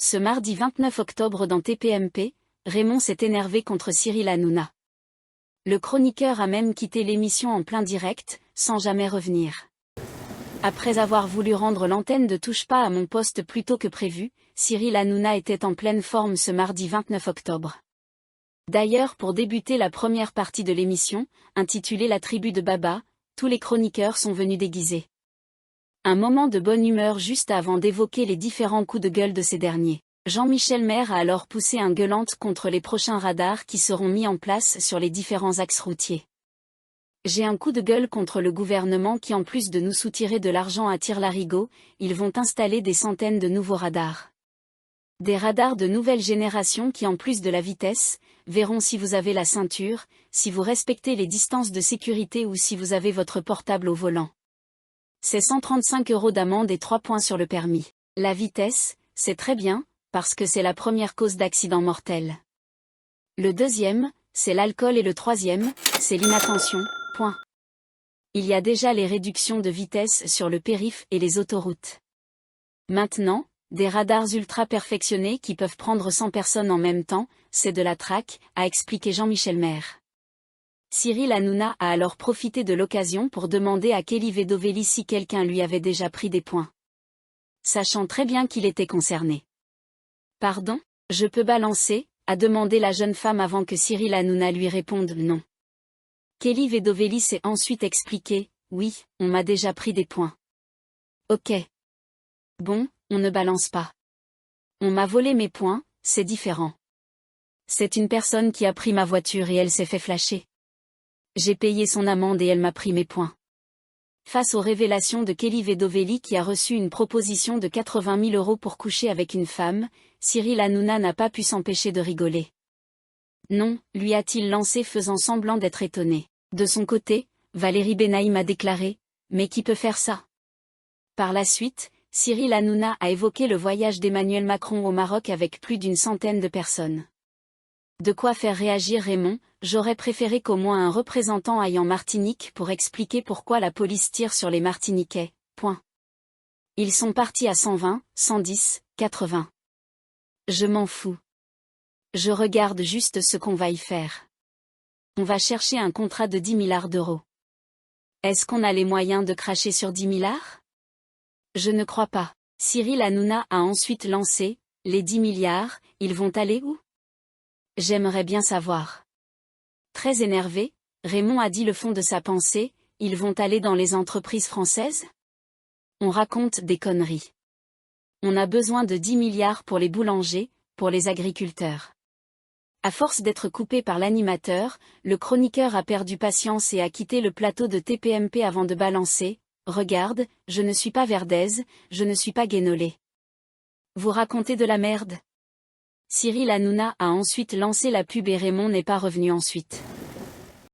Ce mardi 29 octobre dans TPMP, Raymond s'est énervé contre Cyril Hanouna. Le chroniqueur a même quitté l'émission en plein direct, sans jamais revenir. Après avoir voulu rendre l'antenne de Touche pas à mon poste plus tôt que prévu, Cyril Hanouna était en pleine forme ce mardi 29 octobre. D'ailleurs, pour débuter la première partie de l'émission, intitulée La tribu de Baba, tous les chroniqueurs sont venus déguisés. Un moment de bonne humeur juste avant d'évoquer les différents coups de gueule de ces derniers. Jean-Michel Maire a alors poussé un gueulante contre les prochains radars qui seront mis en place sur les différents axes routiers. J'ai un coup de gueule contre le gouvernement qui, en plus de nous soutirer de l'argent à tire-larigot, ils vont installer des centaines de nouveaux radars. Des radars de nouvelle génération qui, en plus de la vitesse, verront si vous avez la ceinture, si vous respectez les distances de sécurité ou si vous avez votre portable au volant. C'est 135 € d'amende et 3 points sur le permis. La vitesse, c'est très bien, parce que c'est la première cause d'accident mortel. Le deuxième, c'est l'alcool et le troisième, c'est l'inattention, point. Il y a déjà les réductions de vitesse sur le périph' et les autoroutes. Maintenant, des radars ultra perfectionnés qui peuvent prendre 100 personnes en même temps, c'est de la traque, a expliqué Jean-Michel Maire. Cyril Hanouna a alors profité de l'occasion pour demander à Kelly Vedovelli si quelqu'un lui avait déjà pris des points. Sachant très bien qu'il était concerné. « Pardon, je peux balancer ?» a demandé la jeune femme avant que Cyril Hanouna lui réponde non. Kelly Vedovelli s'est ensuite expliqué « Oui, on m'a déjà pris des points. » Ok. Bon, on ne balance pas. On m'a volé mes points, c'est différent. C'est une personne qui a pris ma voiture et elle s'est fait flasher. J'ai payé son amende et elle m'a pris mes points. Face aux révélations de Kelly Vedovelli qui a reçu une proposition de 80 000 € pour coucher avec une femme, Cyril Hanouna n'a pas pu s'empêcher de rigoler. Non, lui a-t-il lancé faisant semblant d'être étonné. De son côté, Valérie Benaïm a déclaré « Mais qui peut faire ça ?» Par la suite, Cyril Hanouna a évoqué le voyage d'Emmanuel Macron au Maroc avec plus d'une centaine de personnes. De quoi faire réagir Raymond, j'aurais préféré qu'au moins un représentant aille en Martinique pour expliquer pourquoi la police tire sur les Martiniquais, point. Ils sont partis à 120, 110, 80. Je m'en fous. Je regarde juste ce qu'on va y faire. On va chercher un contrat de 10 milliards d'euros. Est-ce qu'on a les moyens de cracher sur 10 milliards? Je ne crois pas. Cyril Hanouna a ensuite lancé « Les 10 milliards, ils vont aller où ?» J'aimerais bien savoir. Très énervé, Raymond a dit le fond de sa pensée, ils vont aller dans les entreprises françaises? On raconte des conneries. On a besoin de 10 milliards pour les boulangers, pour les agriculteurs. À force d'être coupé par l'animateur, le chroniqueur a perdu patience et a quitté le plateau de TPMP avant de balancer « Regarde, je ne suis pas Verdez, je ne suis pas Guénolé. Vous racontez de la merde ?» Cyril Hanouna a ensuite lancé la pub et Raymond n'est pas revenu ensuite.